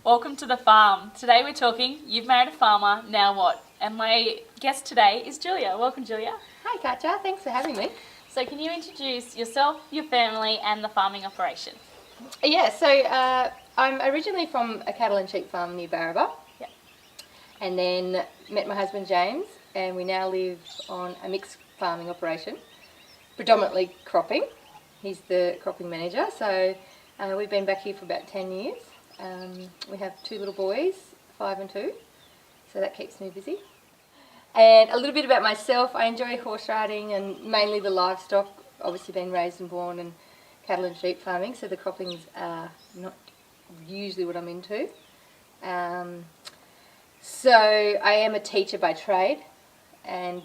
Welcome to the farm. Today we're talking, you've married a farmer, now what? And my guest today is Julia. Welcome, Julia. Hi Katja, thanks for having me. So can you introduce yourself, your family and the farming operation? Yeah, so I'm originally from a cattle and sheep farm near Barraba. Yep. And then met my husband James, and we now live on a mixed farming operation, predominantly cropping. He's the cropping manager, so we've been back here for about 10 years. We have 2 little boys, 5 and 2, so that keeps me busy. And a little bit about myself, I enjoy horse riding and mainly the livestock, obviously being raised and born in cattle and sheep farming, so the croppings are not usually what I'm into. So I am a teacher by trade, and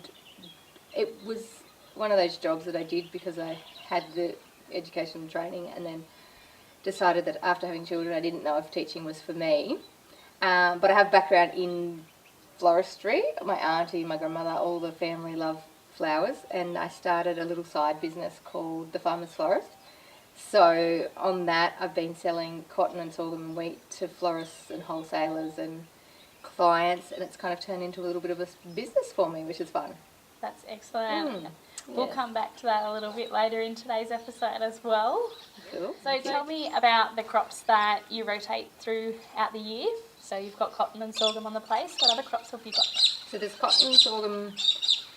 it was one of those jobs that I did because I had the education and training, and then decided that after having children I didn't know if teaching was for me. But I have background in floristry. My auntie, my grandmother, all the family love flowers, and I started a little side business called The Farmer's Florist. So on that I've been selling cotton and sorghum and wheat to florists and wholesalers and clients, and it's kind of turned into a little bit of a business for me, which is fun. That's excellent. We'll yes. come back to that a little bit later in today's episode as well. Cool. So tell me about the crops that you rotate throughout the year. So you've got cotton and sorghum on the place. What other crops have you got? So there's cotton, sorghum,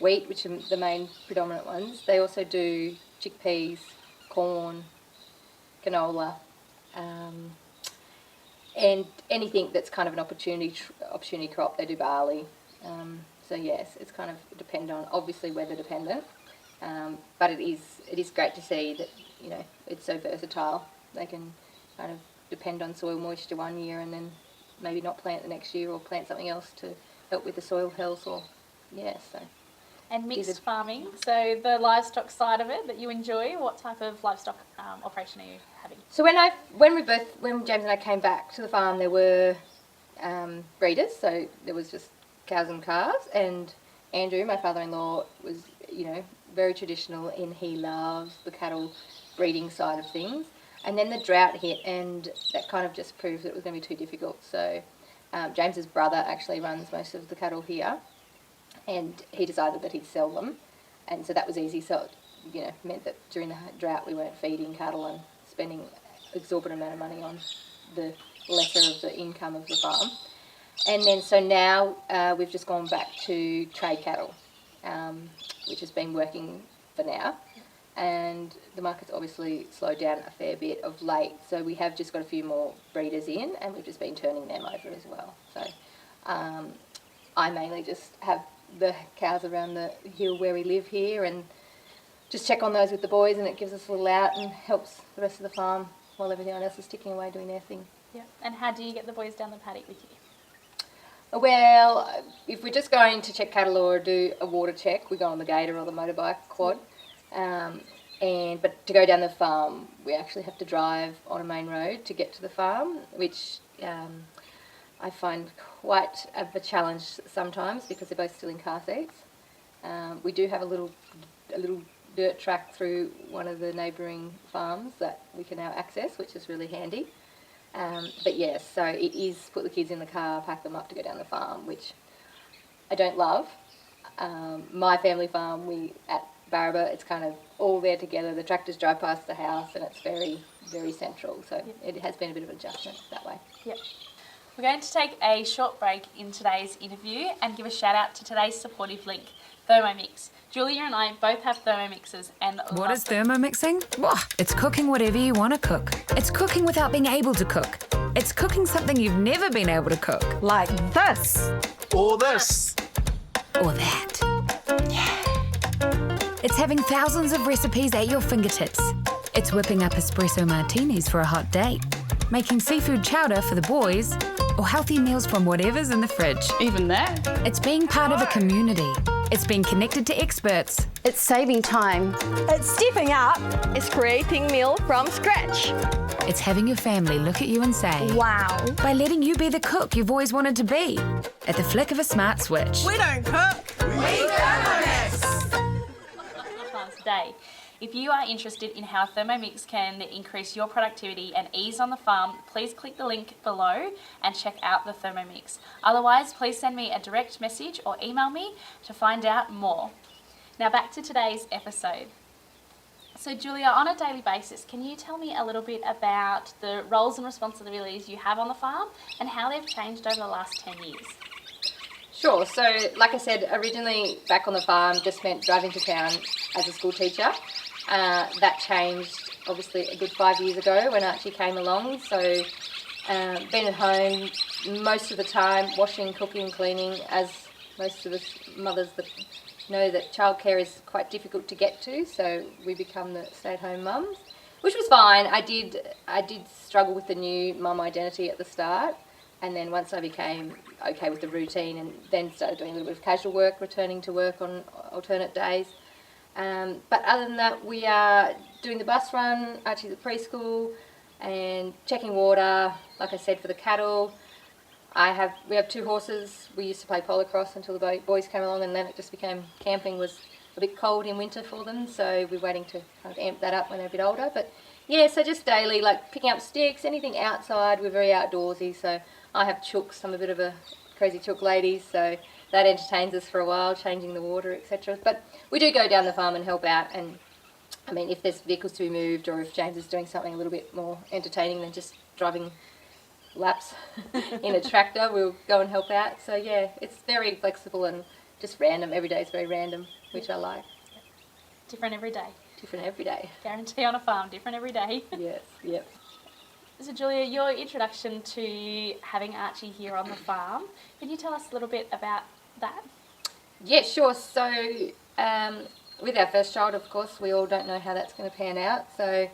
wheat, which are the main predominant ones. They also do chickpeas, corn, canola, and anything that's kind of an opportunity crop. They do barley. So yes, it's kind of dependent on, obviously weather dependent, but it is great to see that, you know, it's so versatile. They can kind of depend on soil moisture one year and then maybe not plant the next year, or plant something else to help with the soil health, or so. And mixed farming, so the livestock side of it that you enjoy, what type of livestock operation are you having? So when James and I came back to the farm, there were breeders, so there was just cows and calves, and Andrew, my father-in-law, was, you know, very traditional in he loves the cattle breeding side of things. And then the drought hit, and that kind of just proved that it was going to be too difficult. So James's brother actually runs most of the cattle here, and he decided that he'd sell them, and so that was easy. So it, you know, meant that during the drought we weren't feeding cattle and spending exorbitant amount of money on the lesser of the income of the farm. And then so now we've just gone back to trade cattle, which has been working for now. And the market's obviously slowed down a fair bit of late, so we have just got a few more breeders in, and we've just been turning them over as well. So I mainly just have the cows around the hill where we live here, and just check on those with the boys, and it gives us a little out and helps the rest of the farm while everyone else is ticking away doing their thing. Yeah. And how do you get the boys down the paddock with you? Well, if we're just going to check cattle or do a water check, we go on the gator or the motorbike quad. But to go down the farm, we actually have to drive on a main road to get to the farm, which I find quite a challenge sometimes because they're both still in car seats. We do have a little dirt track through one of the neighbouring farms that we can now access, which is really handy. But yes, so it is put the kids in the car, pack them up to go down the farm, which I don't love. My family farm, at Barraba, it's kind of all there together. The tractors drive past the house, and it's very, very central. So it has been a bit of an adjustment that way. Yep. We're going to take a short break in today's interview and give a shout out to today's supportive link, Thermomix. Julia and I both have Thermomixes, and what is thermomixing? It's cooking whatever you want to cook. It's cooking without being able to cook. It's cooking something you've never been able to cook. Like this. Or this. Or that. It's having thousands of recipes at your fingertips. It's whipping up espresso martinis for a hot date, making seafood chowder for the boys, or healthy meals from whatever's in the fridge. Even that. It's being part of a community. It's being connected to experts. It's saving time. It's stepping up. It's creating meal from scratch. It's having your family look at you and say, wow, by letting you be the cook you've always wanted to be. At the flick of a smart switch. We don't cook. We Thermomix. Day. If you are interested in how Thermomix can increase your productivity and ease on the farm, please click the link below and check out the Thermomix. Otherwise, please send me a direct message or email me to find out more. Now back to today's episode. So Julia, on a daily basis, can you tell me a little bit about the roles and responsibilities you have on the farm and how they've changed over the last 10 years? Sure. So, like I said, originally back on the farm just meant driving to town as a school teacher. That changed obviously a good 5 years ago when Archie came along. So, being at home most of the time, washing, cooking, cleaning, as most of us mothers that know that childcare is quite difficult to get to, so we become the stay-at-home mums, which was fine. I did struggle with the new mum identity at the start, and then once I became okay with the routine and then started doing a little bit of casual work, returning to work on alternate days. But other than that, we are doing the bus run, Archie's at preschool, and checking water, like I said, for the cattle. We have 2 horses. We used to play polocross until the boys came along, and then it just became camping was a bit cold in winter for them, so we're waiting to kind of amp that up when they're a bit older. But yeah, so just daily, like picking up sticks, anything outside. We're very outdoorsy, so I have chooks. I'm a bit of a crazy chook lady, so that entertains us for a while, changing the water, etc. But we do go down the farm and help out, and I mean, if there's vehicles to be moved or if James is doing something a little bit more entertaining than just driving laps in a tractor, we'll go and help out. So yeah, it's very flexible and just random. Every day is very random, which I like. Different every day. Different every day. Guarantee on a farm, different every day. Yes, yep. So Julia, your introduction to having Archie here on the farm, can you tell us a little bit about that? Yeah, sure. So with our first child, of course, we all don't know how that's going to pan out. So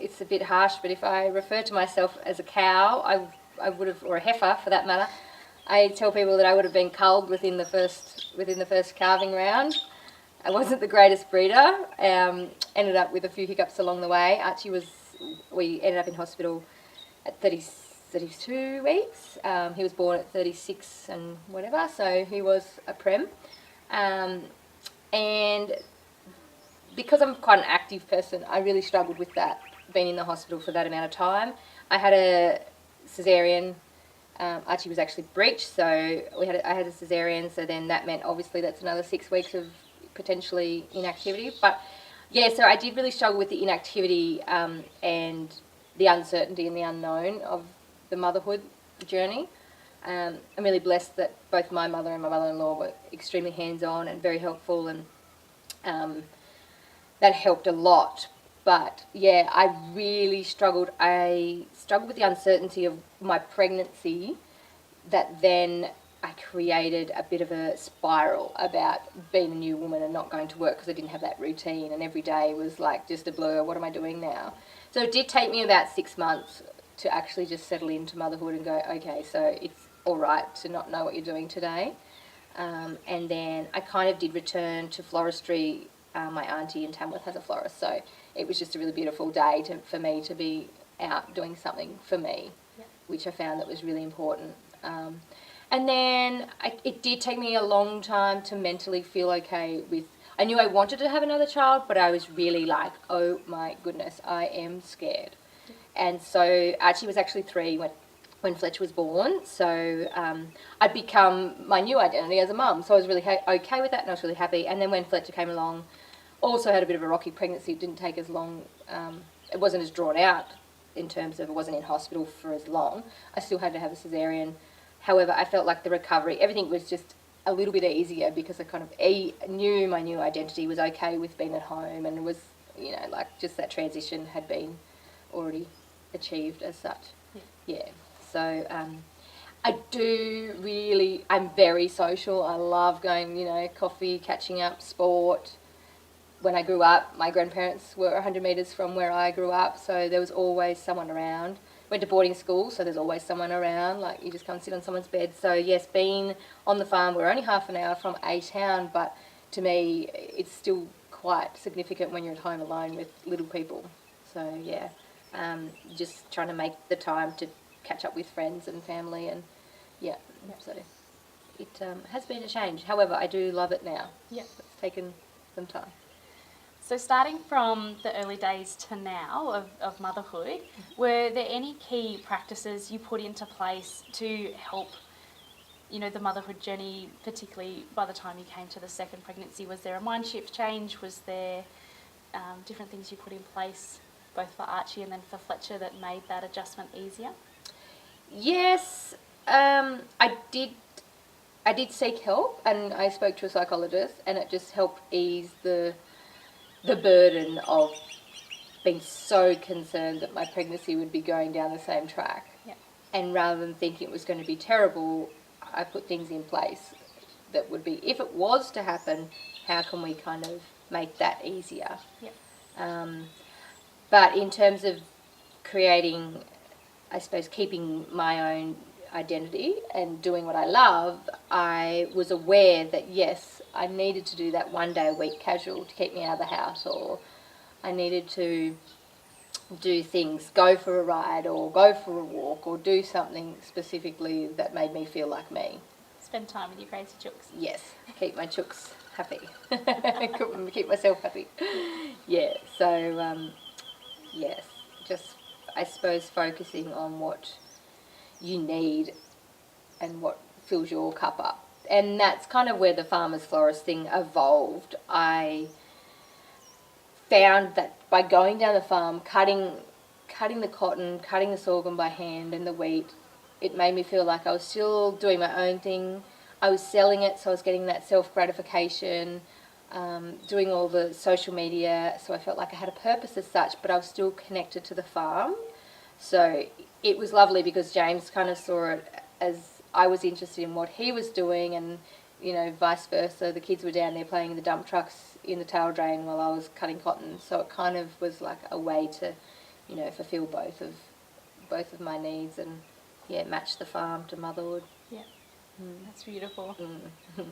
it's a bit harsh, but if I refer to myself as a cow, I would have, or a heifer for that matter, I tell people that I would have been culled within the first calving round. I wasn't the greatest breeder. Ended up with a few hiccups along the way. We ended up in hospital at 32 weeks. He was born at 36 and whatever, so he was a prem. And because I'm quite an active person, I really struggled with that, being in the hospital for that amount of time. I had a cesarean. Archie was actually breech, so I had a cesarean, so then that meant obviously that's another 6 weeks of potentially inactivity. But yeah, so I did really struggle with the inactivity and the uncertainty and the unknown of the motherhood journey. I'm really blessed that both my mother and my mother-in-law were extremely hands-on and very helpful, and that helped a lot. But yeah, I really struggled. I struggled with the uncertainty of my pregnancy, that then I created a bit of a spiral about being a new woman and not going to work because I didn't have that routine, and every day was like just a blur. What am I doing now? So it did take me about 6 months to actually just settle into motherhood and go, okay, so it's all right to not know what you're doing today. And then I kind of did return to floristry. My auntie in Tamworth has a florist, so it was just a really beautiful day for me to be out doing something for me, which I found that was really important. And then it did take me a long time to mentally feel okay with, I knew I wanted to have another child, but I was really like, oh my goodness, I am scared. And so Archie was actually 3 when Fletcher was born, so I'd become my new identity as a mum, so I was really okay with that, and I was really happy. And then when Fletcher came along, also had a bit of a rocky pregnancy. It didn't take as long, it wasn't as drawn out in terms of it wasn't in hospital for as long. I still had to have a cesarean. However, I felt like the recovery, everything was just a little bit easier because I kind of knew my new identity, was okay with being at home, and was, you know, like just that transition had been already achieved as such. Yeah. So I'm very social. I love going, you know, coffee, catching up, sport. When I grew up, my grandparents were 100 metres from where I grew up, so there was always someone around. Went to boarding school, so there's always someone around, like you just come sit on someone's bed. So yes, being on the farm, we're only half an hour from a town, but to me it's still quite significant when you're at home alone with little people. So yeah, just trying to make the time to catch up with friends and family, and yeah. So it has been a change. However, I do love it now. Yeah. It's taken some time. So starting from the early days to now of motherhood, were there any key practices you put into place to help, the motherhood journey, particularly by the time you came to the second pregnancy? Was there a mind shift change? Was there different things you put in place, both for Archie and then for Fletcher, that made that adjustment easier? Yes, I did seek help, and I spoke to a psychologist, and it just helped ease the burden of being so concerned that my pregnancy would be going down the same track. Yep. And rather than thinking it was going to be terrible, I put things in place that would be, if it was to happen, how can we kind of make that easier? Yep. But in terms of creating, I suppose, keeping my own identity and doing what I love, I was aware that yes, I needed to do that 1 day a week casual to keep me out of the house, or I needed to do things, go for a ride or go for a walk or do something specifically that made me feel like me. Spend time with your crazy chooks. Yes, keep my chooks happy. Keep myself happy. Yeah, so yes, just I suppose focusing on what you need and what fills your cup up. And that's kind of where the farmer's florist thing evolved. I found that by going down the farm, cutting the cotton, cutting the sorghum by hand and the wheat, it made me feel like I was still doing my own thing. I was selling it, so I was getting that self-gratification, doing all the social media, so I felt like I had a purpose as such, but I was still connected to the farm. So it was lovely because James kind of saw it as I was interested in what he was doing, and vice versa. The kids were down there playing in the dump trucks in the tail drain while I was cutting cotton. So it kind of was like a way to, fulfill both of my needs and match the farm to motherhood. Yeah, that's beautiful. Mm.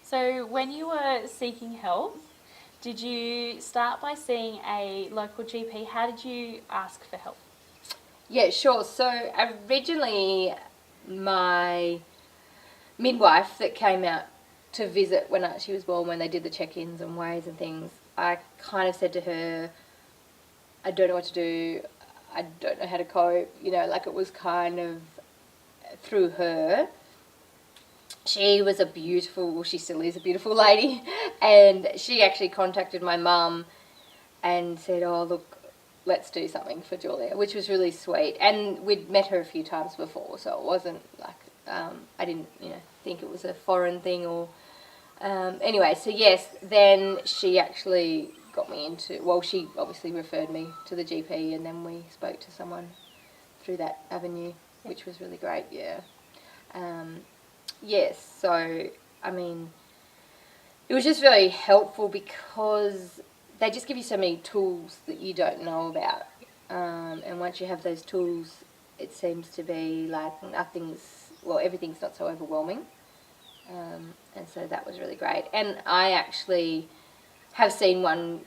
So when you were seeking help, did you start by seeing a local GP? How did you ask for help? Yeah, sure. So originally my midwife that came out to visit when she was born, when they did the check-ins and weighs and things, I kind of said to her, I don't know what to do, I don't know how to cope, like it was kind of through her. She was she still is a beautiful lady, and she actually contacted my mum and said, oh look, let's do something for Julia, which was really sweet. And we'd met her a few times before, so it wasn't like, I didn't, think it was a foreign thing or, anyway, so yes, then she actually got me into, she obviously referred me to the GP, and then we spoke to someone through that avenue, which was really great, yeah. Yes, so, I mean, it was just really helpful because they just give you so many tools that you don't know about. And once you have those tools, it seems to be like everything's not so overwhelming. And so that was really great. And I actually have seen one,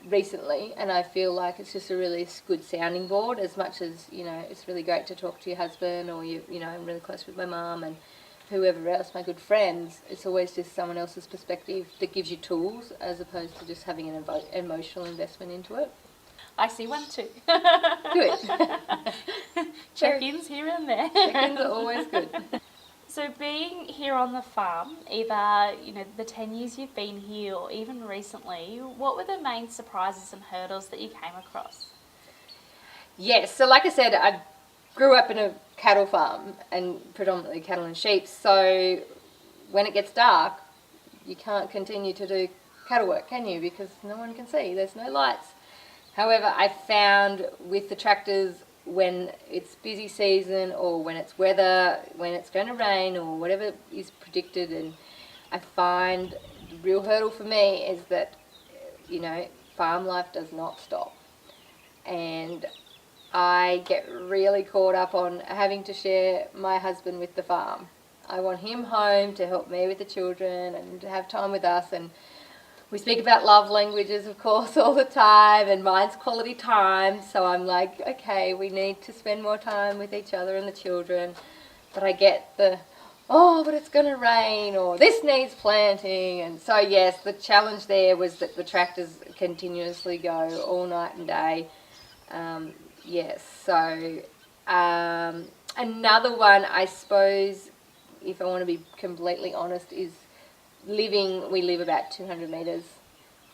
recently, and I feel like it's just a really good sounding board, as much as, it's really great to talk to your husband, or, I'm really close with my mum and whoever else, my good friends. It's always just someone else's perspective that gives you tools, as opposed to just having an emotional investment into it. I see one too. Good. Check-ins here and there. Check-ins are always good. So being here on the farm, either, the 10 years you've been here or even recently, what were the main surprises and hurdles that you came across? Yes, so like I said, I grew up in a cattle farm, and predominantly cattle and sheep, so when it gets dark, you can't continue to do cattle work, can you? Because no one can see, there's no lights. However, I found with the tractors, when it's busy season or when it's weather, when it's going to rain or whatever is predicted, and I find the real hurdle for me is that, farm life does not stop. And I get really caught up on having to share my husband with the farm. I want him home to help me with the children and to have time with us, and we speak about love languages, of course, all the time, and mine's quality time, so I'm like, okay, we need to spend more time with each other and the children, but I get the, oh, but it's going to rain, or this needs planting. And so, yes, the challenge there was that the tractors continuously go all night and day. Yes, so another one, I suppose, if I want to be completely honest, is we live about 200 metres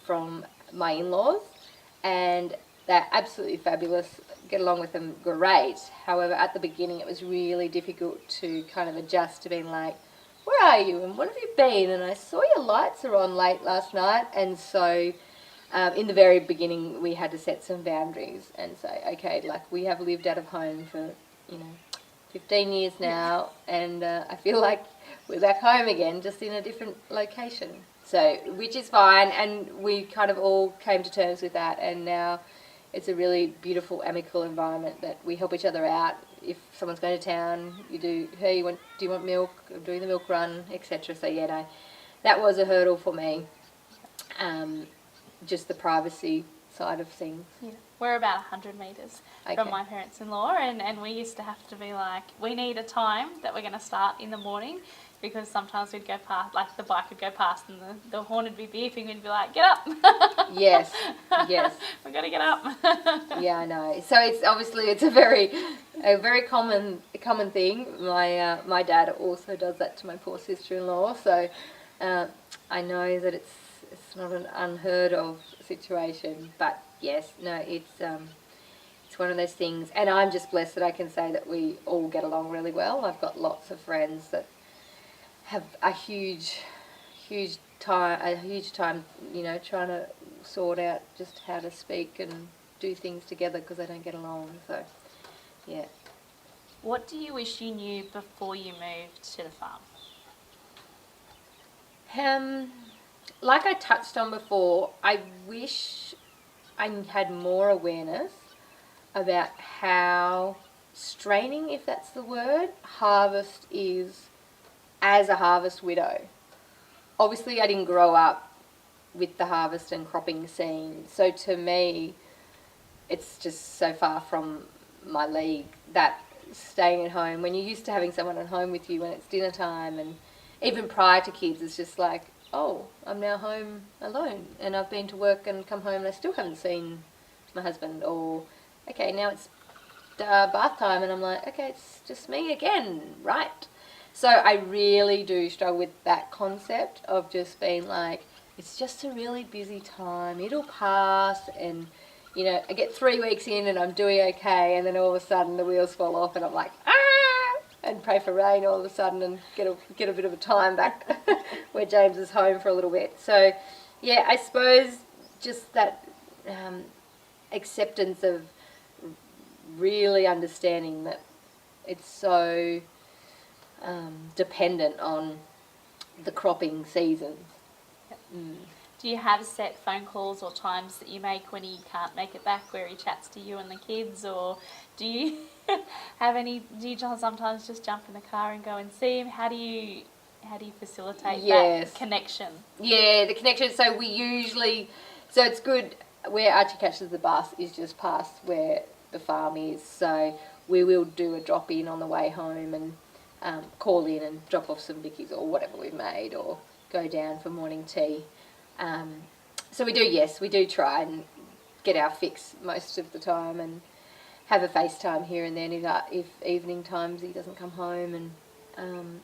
from my in-laws, and they're absolutely fabulous, get along with them great. However, at the beginning it was really difficult to kind of adjust to being like, where are you and what have you been? And I saw your lights are on late last night. And so in the very beginning we had to set some boundaries and say, okay, like we have lived out of home for, 15 years now, and I feel like we're back home again, just in a different location. So, which is fine, and we kind of all came to terms with that, and now it's a really beautiful, amicable environment that we help each other out. If someone's going to town, you do, hey, do you want milk? I'm doing the milk run, etc. So yeah, no, that was a hurdle for me. Just the privacy side of things. Yeah. We're about 100 metres from my parents-in-law, and we used to have to be like, we need a time that we're going to start in the morning, because sometimes we'd go past, like the bike would go past and the horn would be beeping, we'd be like, get up. Yes. We've got to get up. Yeah, I know. So it's a very common thing. My dad also does that to my poor sister-in-law. So I know that it's not an unheard of situation, but yes, no, it's one of those things, and I'm just blessed that I can say that we all get along really well. I've got lots of friends that have a huge time, trying to sort out just how to speak and do things together because they don't get along. So, yeah. What do you wish you knew before you moved to the farm? Like I touched on before, I wish I had more awareness about how straining, if that's the word, harvest is as a harvest widow. Obviously, I didn't grow up with the harvest and cropping scene, so to me, it's just so far from my league that staying at home, when you're used to having someone at home with you when it's dinner time, and even prior to kids, it's just like, oh, I'm now home alone, and I've been to work and come home and I still haven't seen my husband. Or, okay, now it's bath time, and I'm like, okay, it's just me again, right? So I really do struggle with that concept of just being like, it's just a really busy time, it'll pass, and I get 3 weeks in and I'm doing okay, and then all of a sudden the wheels fall off and I'm like, and pray for rain all of a sudden and get a bit of a time back where James is home for a little bit. So, yeah, I suppose just that acceptance of really understanding that it's so dependent on the cropping seasons. Yep. Do you have set phone calls or times that you make when he can't make it back, where he chats to you and the kids, or do you do you sometimes just jump in the car and go and see him? How do you facilitate that connection? Yeah, the connection. So it's good, where Archie catches the bus is just past where the farm is. So we will do a drop in on the way home and call in and drop off some bickies or whatever we've made, or go down for morning tea. So we do try and get our fix most of the time, and have a FaceTime here and then if evening times he doesn't come home. And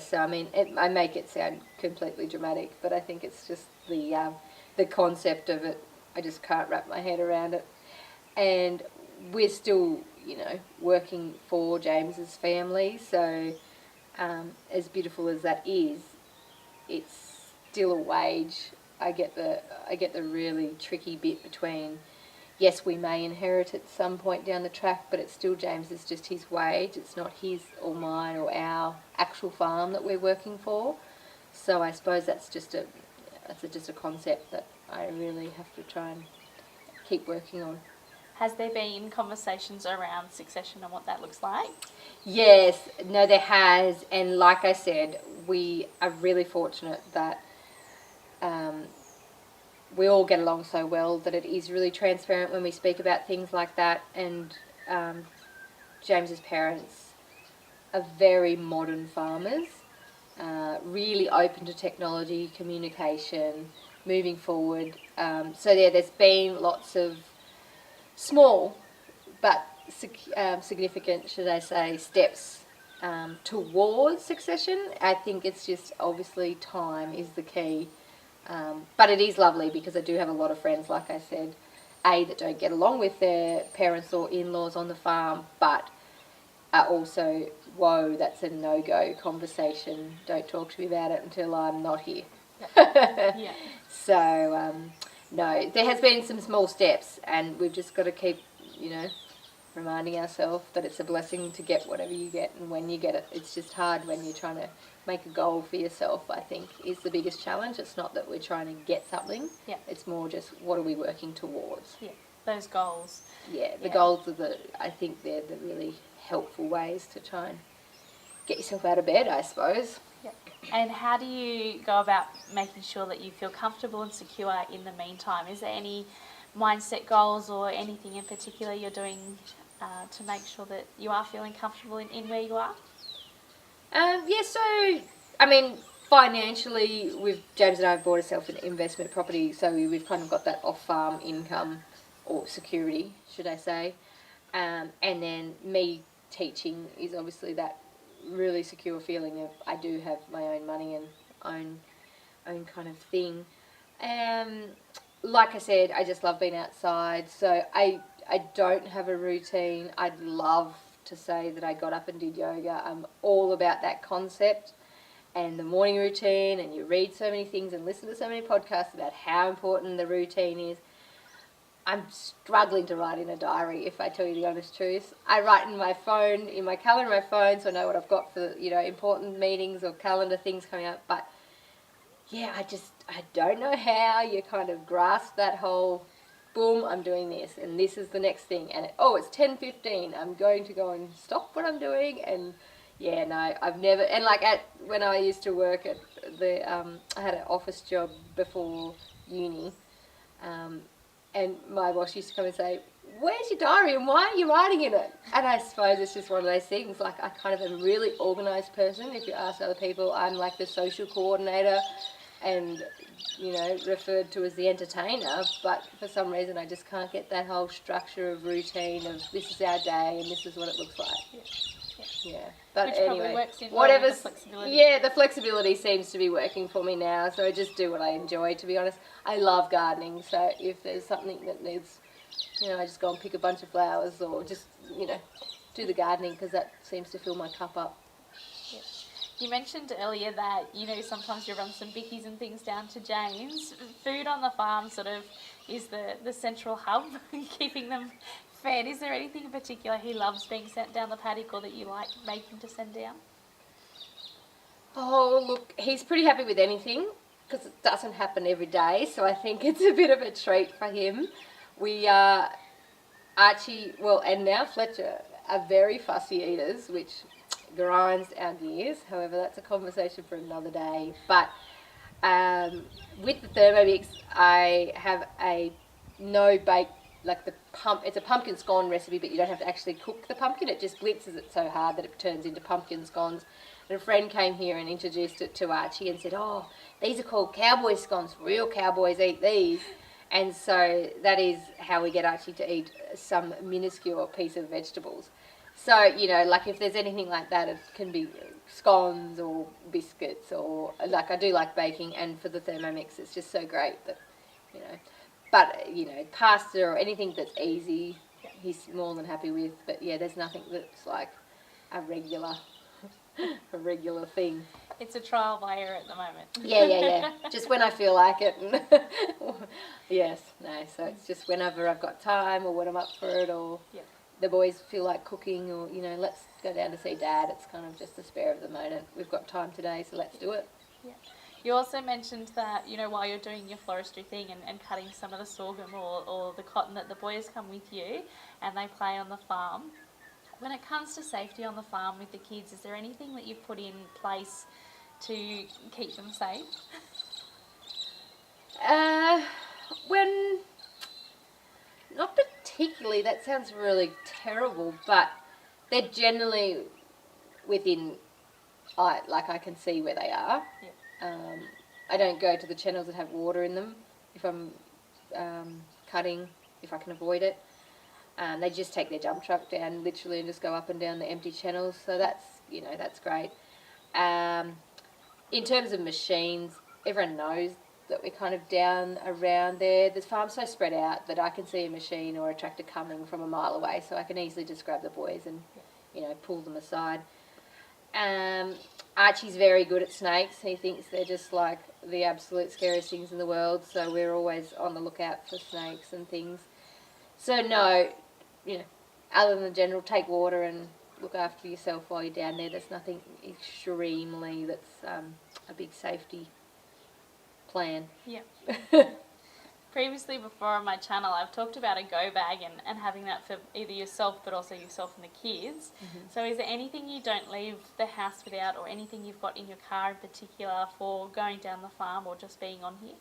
so I mean, I make it sound completely dramatic, but I think it's just the concept of it. I just can't wrap my head around it, and we're still working for James's family. So as beautiful as that is, it's still a wage. I get the really tricky bit between, yes, we may inherit at some point down the track, but it's still James's, just his wage. It's not his or mine or our actual farm that we're working for. So I suppose that's just a concept that I really have to try and keep working on. Has there been conversations around succession and what that looks like? Yes, no, there has, and like I said, we are really fortunate that we all get along so well that it is really transparent when we speak about things like that. And James's parents are very modern farmers, really open to technology, communication, moving forward. So yeah, there's been lots of small but significant, should I say, steps towards succession. I think it's just obviously time is the key. But it is lovely because I do have a lot of friends, like I said, that don't get along with their parents or in-laws on the farm, but are also, whoa, that's a no-go conversation. Don't talk to me about it until I'm not here. Yeah. So, no, there has been some small steps, and we've just got to keep, reminding ourselves that it's a blessing to get whatever you get and when you get it. It's just hard when you're trying to make a goal for yourself, I think, is the biggest challenge. It's not that we're trying to get something. Yeah. It's more just what are we working towards. Yeah, those goals. Yeah, the goals are I think they're the really helpful ways to try and get yourself out of bed, I suppose. Yep. And how do you go about making sure that you feel comfortable and secure in the meantime? Is there any mindset goals or anything in particular you're doing to make sure that you are feeling comfortable in where you are? Financially, James and I have bought ourselves an investment property, so we've kind of got that off-farm income or security, should I say. And then me teaching is obviously that really secure feeling of I do have my own money and own kind of thing. Like I said, I just love being outside, so I don't have a routine. I'd love to say that I got up and did yoga. I'm all about that concept and the morning routine, and you read so many things and listen to so many podcasts about how important the routine is. I'm struggling to write in a diary, if I tell you the honest truth. I write in my phone, in my calendar, my phone, so I know what I've got for, important meetings or calendar things coming up. But yeah, I don't know how you kind of grasp that whole, boom, I'm doing this, and this is the next thing, and it's 10:15, I'm going to go and stop what I'm doing, and yeah, no, I've never, and when I used to work at I had an office job before uni, and my boss used to come and say, where's your diary and why are you writing in it? And I suppose it's just one of those things, I kind of am a really organised person. If you ask other people, I'm like the social coordinator and, referred to as the entertainer, but for some reason I just can't get that whole structure of routine of this is our day and this is what it looks like. Yeah. But which anyway, probably works in whatever's the flexibility. Yeah, the flexibility seems to be working for me now, so I just do what I enjoy, to be honest. I love gardening, so if there's something that needs, I just go and pick a bunch of flowers or just, do the gardening because that seems to fill my cup up. Yeah. You mentioned earlier that, sometimes you run some bickies and things down to James. Food on the farm sort of is the central hub, keeping them fed. Is there anything in particular he loves being sent down the paddock or that you like making to send down? Oh, look, he's pretty happy with anything because it doesn't happen every day, so I think it's a bit of a treat for him. We Archie, and now Fletcher are very fussy eaters, which grinds our gears. However, that's a conversation for another day. But with the Thermomix, I have a no-bake, it's a pumpkin scone recipe, but you don't have to actually cook the pumpkin. It just blitzes it so hard that it turns into pumpkin scones. And a friend came here and introduced it to Archie and said, oh, these are called cowboy scones. Real cowboys eat these. And so that is how we get Archie to eat some minuscule piece of vegetables. So, if there's anything like that, it can be scones or biscuits or, I do like baking, and for the Thermomix, it's just so great that, But, pasta or anything that's easy, he's more than happy with. But, yeah, there's nothing that's like a regular thing. It's a trial by error at the moment. Yeah. Just when I feel like it. Yes, no, so it's just whenever I've got time or when I'm up for it or the boys feel like cooking or, let's go down to see Dad. It's kind of just the spare of the moment. We've got time today, so let's do it. Yeah. You also mentioned that, while you're doing your floristry thing and cutting some of the sorghum or the cotton, that the boys come with you and they play on the farm. When it comes to safety on the farm with the kids, is there anything that you've put in place to keep them safe? Not particularly. That sounds really terrible, but they're generally within I can see where they are. Yeah. I don't go to the channels that have water in them if I'm cutting, if I can avoid it. They just take their dump truck down literally and just go up and down the empty channels. So that's great. In terms of machines, everyone knows that we're kind of down around there. The farm's so spread out that I can see a machine or a tractor coming from a mile away, so I can easily just grab the boys and, pull them aside. Archie's very good at snakes. He thinks they're just like the absolute scariest things in the world, so we're always on the lookout for snakes and things. So no, other than the general, take water and look after yourself while you're down there. There's nothing extremely that's a big safety plan. Yeah. Previously, before on my channel, I've talked about a go bag and having that for either yourself but also yourself and the kids. Mm-hmm. So is there anything you don't leave the house without, or anything you've got in your car in particular for going down the farm or just being on here?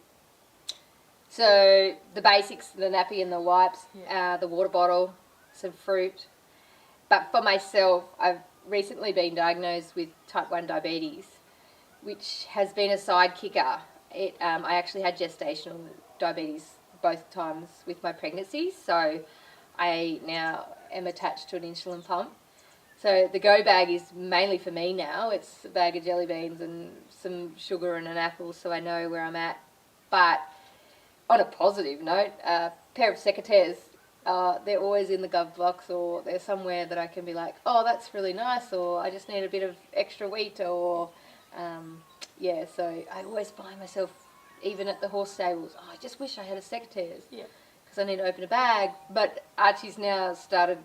So the basics, the nappy and the wipes, the water bottle, some fruit. But for myself, I've recently been diagnosed with type 1 diabetes, which has been a side kicker. I actually had gestational diabetes both times with my pregnancy, so I now am attached to an insulin pump. So the go bag is mainly for me now. It's a bag of jelly beans and some sugar and an apple, so I know where I'm at. But on a positive note, a pair of secateurs, they're always in the glove box, or they're somewhere that I can be like, oh, that's really nice, or I just need a bit of extra wheat, or so I always find myself, even at the horse stables, I just wish I had a secateurs, because I need to open a bag. But Archie's now started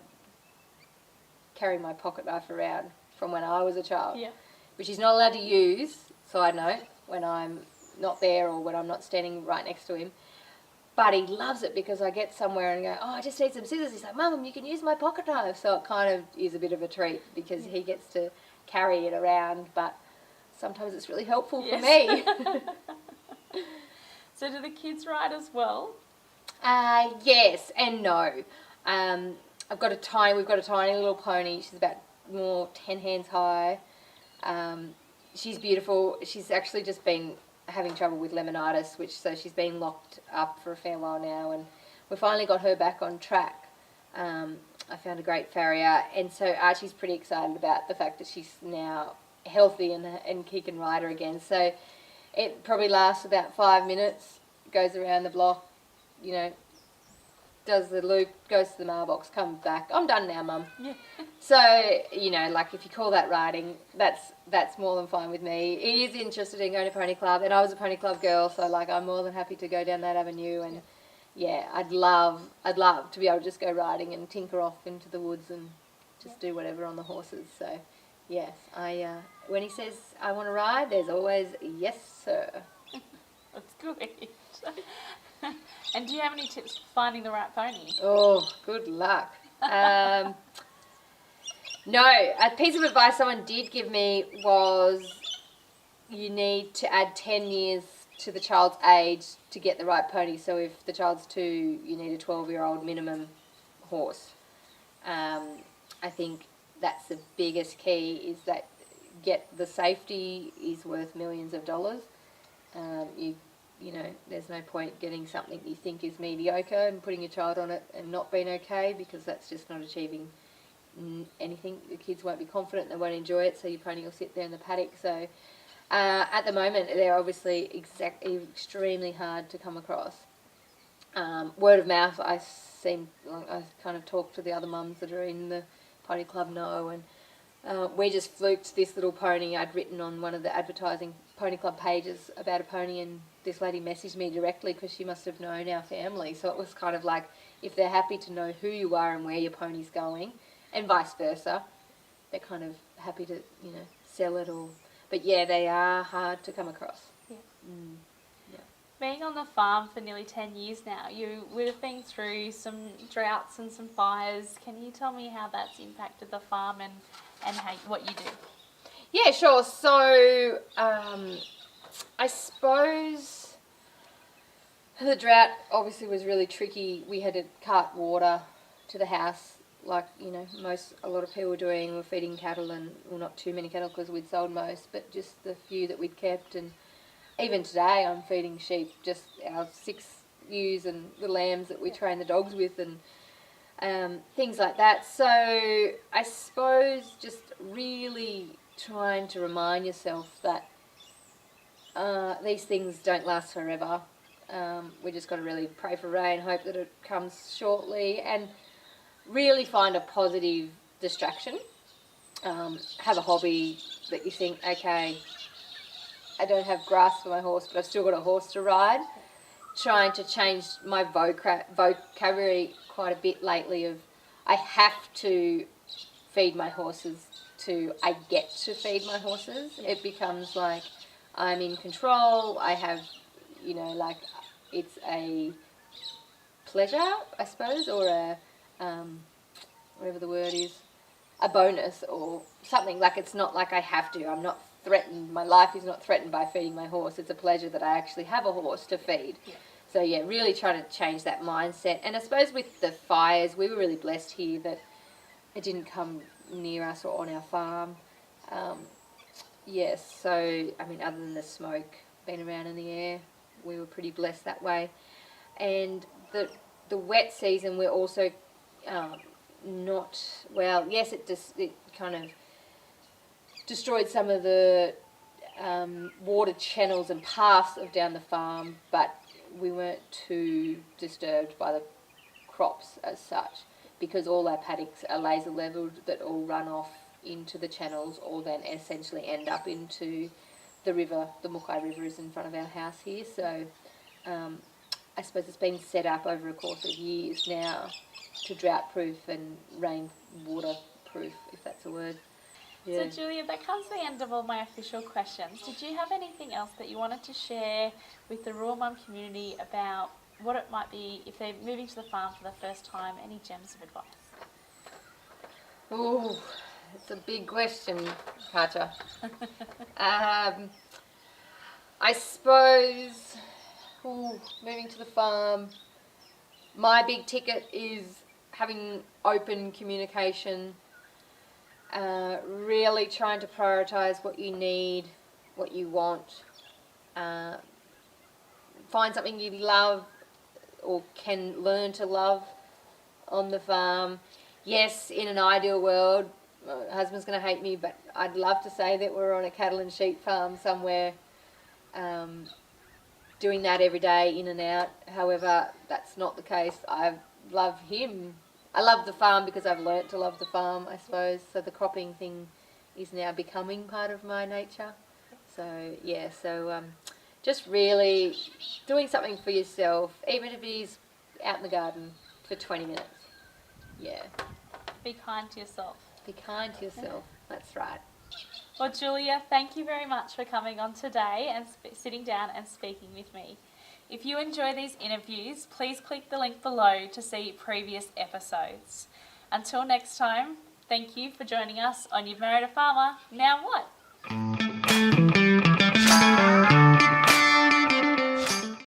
carrying my pocket knife around from when I was a child, which he's not allowed to use, side note, when I'm not there or when I'm not standing right next to him. But he loves it because I get somewhere and go, oh, I just need some scissors. He's like, Mum, you can use my pocket knife. So it kind of is a bit of a treat because he gets to carry it around, but sometimes it's really helpful for me. So do the kids ride as well? Yes and no. We've got a tiny little pony. She's about 10 hands high. She's beautiful. She's actually just been having trouble with lemonitis, so she's been locked up for a fair while now, and we finally got her back on track. I found a great farrier, and so Archie's pretty excited about the fact that she's now healthy and he can ride her again. So it probably lasts about 5 minutes, goes around the block, does the loop, goes to the mailbox, comes back. I'm done now, Mum. Yeah. So, like if you call that riding, that's more than fine with me. He is interested in going to pony club, and I was a pony club girl, so like I'm more than happy to go down that avenue. And I'd love to be able to just go riding and tinker off into the woods and just do whatever on the horses. So, yes, when he says I want to ride, there's always yes, sir. That's great. And do you have any tips for finding the right pony? Oh, good luck. No, a piece of advice someone did give me was you need to add 10 years to the child's age to get the right pony. So if the child's 2, you need a 12-year-old minimum horse. I think that's the biggest key, is that the safety is worth millions of dollars. There's no point getting something you think is mediocre and putting your child on it and not being okay, because that's just not achieving anything. The kids won't be confident, they won't enjoy it, so your pony will sit there in the paddock. So at the moment, they're obviously extremely hard to come across. Word of mouth, I kind of talk to the other mums that are in the pony club know, and we just fluked this little pony. I'd written on one of the advertising pony club pages about a pony, and this lady messaged me directly because she must have known our family. So it was kind of like, if they're happy to know who you are and where your pony's going, and vice versa, they're kind of happy to, sell it all. But yeah, they are hard to come across. Yeah. Being on the farm for nearly 10 years now, you would have been through some droughts and some fires. Can you tell me how that's impacted the farm and what you do? Yeah, sure. So I suppose the drought obviously was really tricky. We had to cart water to the house like, you know, a lot of people were doing, were feeding cattle, and, well, not too many cattle because we'd sold most, but just the few that we'd kept. And even today I'm feeding sheep, just our 6 ewes and the lambs that we train the dogs with, and things like that. So I suppose just really trying to remind yourself that these things don't last forever. We just got to really pray for rain, hope that it comes shortly, and really find a positive distraction. Have a hobby that you think, okay, I don't have grass for my horse, but I've still got a horse to ride. Trying to change my vocabulary quite a bit lately of I have to feed my horses to I get to feed my horses. It becomes like I'm in control. I have, you know, like it's a pleasure, I suppose, or a whatever the word is, a bonus or something. Like it's not like I have to. I'm not threatened. My life is not threatened by feeding my horse. It's a pleasure that I actually have a horse to feed. Yeah. So yeah, really trying to change that mindset. And I suppose with the fires, we were really blessed here that it didn't come near us or on our farm. Yes, so I mean, other than the smoke being around in the air, we were pretty blessed that way. And the wet season, we're also not, well, yes, it kind of destroyed some of the water channels and paths of down the farm, but we weren't too disturbed by the crops as such, because all our paddocks are laser levelled that all run off into the channels or then essentially end up into the river. The Mukai River is in front of our house here, so I suppose it's been set up over a course of years now to drought proof and rain water proof, if that's a word. Yeah. So Julia, that comes to the end of all my official questions. Did you have anything else that you wanted to share with the Rural Mum community about what it might be if they're moving to the farm for the first time? Any gems of advice? Ooh, it's a big question, Katja. I suppose moving to the farm, my big ticket is having open communication, really trying to prioritise what you need, what you want, find something you love or can learn to love on the farm. Yes, in an ideal world, my husband's going to hate me, but I'd love to say that we're on a cattle and sheep farm somewhere, doing that every day in and out. However, that's not the case. I love him. I love the farm because I've learnt to love the farm, I suppose. So the cropping thing is now becoming part of my nature. So yeah, just really doing something for yourself, even if it is out in the garden for 20 minutes. Yeah. Be kind to yourself. Be kind to yourself. That's right. Well, Julia, thank you very much for coming on today and sitting down and speaking with me. If you enjoy these interviews, please click the link below to see previous episodes. Until next time, thank you for joining us on You've Married a Farmer. Now what?